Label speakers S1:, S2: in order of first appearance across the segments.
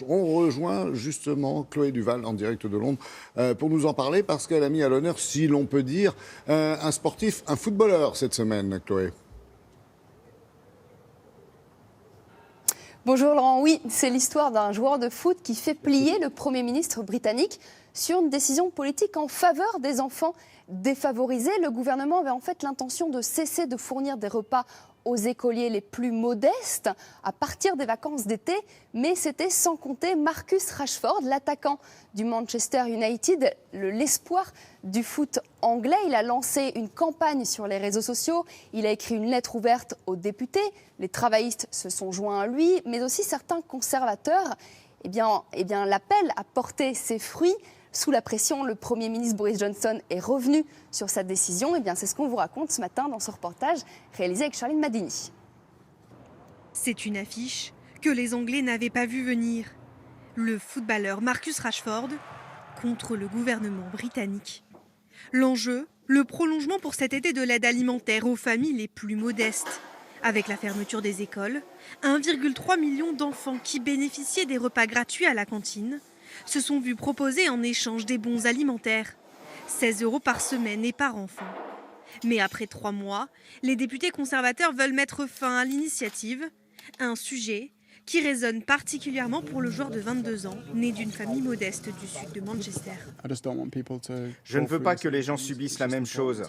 S1: On rejoint justement Chloé Duval en direct de Londres pour nous en parler parce qu'elle a mis à l'honneur, si l'on peut dire, un sportif, un footballeur cette semaine, Chloé.
S2: Bonjour Laurent, oui, c'est l'histoire d'un joueur de foot qui fait plier le Premier ministre britannique sur une décision politique en faveur des enfants défavorisés. Le gouvernement avait en fait l'intention de cesser de fournir des repas aux écoliers les plus modestes à partir des vacances d'été, mais c'était sans compter Marcus Rashford, l'attaquant du Manchester United, l'espoir du foot anglais. Il a lancé une campagne sur les réseaux sociaux, il a écrit une lettre ouverte aux députés, les travaillistes se sont joints à lui, mais aussi certains conservateurs. Eh bien, l'appel a porté ses fruits. Sous la pression, le Premier ministre Boris Johnson est revenu sur sa décision. Eh bien, c'est ce qu'on vous raconte ce matin dans ce reportage réalisé avec Charline Madini.
S3: C'est une affiche que les Anglais n'avaient pas vu venir. Le footballeur Marcus Rashford contre le gouvernement britannique. L'enjeu, le prolongement pour cet été de l'aide alimentaire aux familles les plus modestes. Avec la fermeture des écoles, 1,3 million d'enfants qui bénéficiaient des repas gratuits à la cantine se sont vus proposer en échange des bons alimentaires. 16 € par semaine et par enfant. Mais après 3 mois, les députés conservateurs veulent mettre fin à l'initiative. Un sujet qui résonne particulièrement pour le joueur de 22 ans, né d'une famille modeste du sud de Manchester.
S4: Je ne veux pas que les gens subissent la même chose.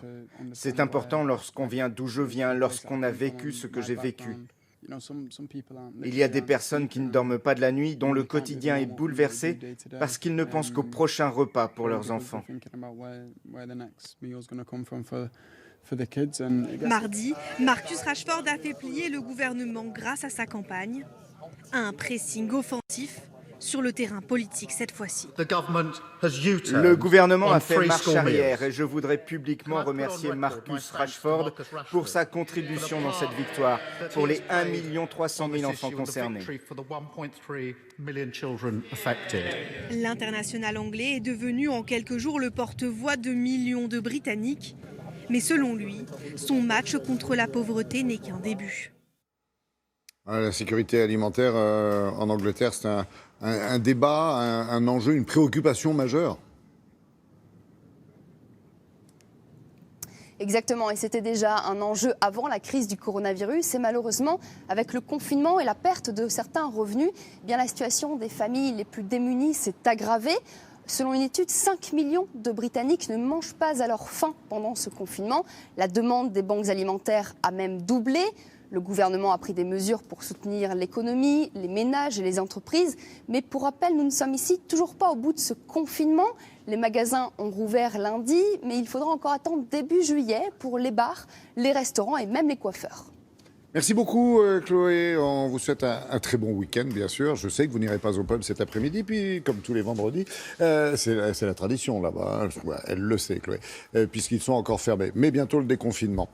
S4: C'est important lorsqu'on vient d'où je viens, lorsqu'on a vécu ce que j'ai vécu. Il y a des personnes qui ne dorment pas de la nuit, dont le quotidien est bouleversé parce qu'ils ne pensent qu'au prochain repas pour leurs enfants.
S3: Mardi, Marcus Rashford a fait plier le gouvernement grâce à sa campagne. Un pressing offensif sur le terrain politique cette fois-ci.
S4: Le gouvernement a fait marche arrière et je voudrais publiquement remercier Marcus Rashford pour sa contribution dans cette victoire, pour les 1 300 000 enfants concernés.
S3: L'international anglais est devenu en quelques jours le porte-voix de millions de Britanniques. Mais selon lui, son match contre la pauvreté n'est qu'un début.
S1: La sécurité alimentaire en Angleterre, c'est un débat, un enjeu, une préoccupation majeure.
S2: Exactement, et c'était déjà un enjeu avant la crise du coronavirus. Et malheureusement, avec le confinement et la perte de certains revenus, eh bien la situation des familles les plus démunies s'est aggravée. Selon une étude, 5 millions de Britanniques ne mangent pas à leur faim pendant ce confinement. La demande des banques alimentaires a même doublé. Le gouvernement a pris des mesures pour soutenir l'économie, les ménages et les entreprises. Mais pour rappel, nous ne sommes ici toujours pas au bout de ce confinement. Les magasins ont rouvert lundi, mais il faudra encore attendre début juillet pour les bars, les restaurants et même les coiffeurs.
S1: Merci beaucoup Chloé, on vous souhaite un très bon week-end bien sûr. Je sais que vous n'irez pas au pub cet après-midi, puis comme tous les vendredis, c'est la tradition là-bas, hein. Elle le sait Chloé, puisqu'ils sont encore fermés. Mais bientôt le déconfinement.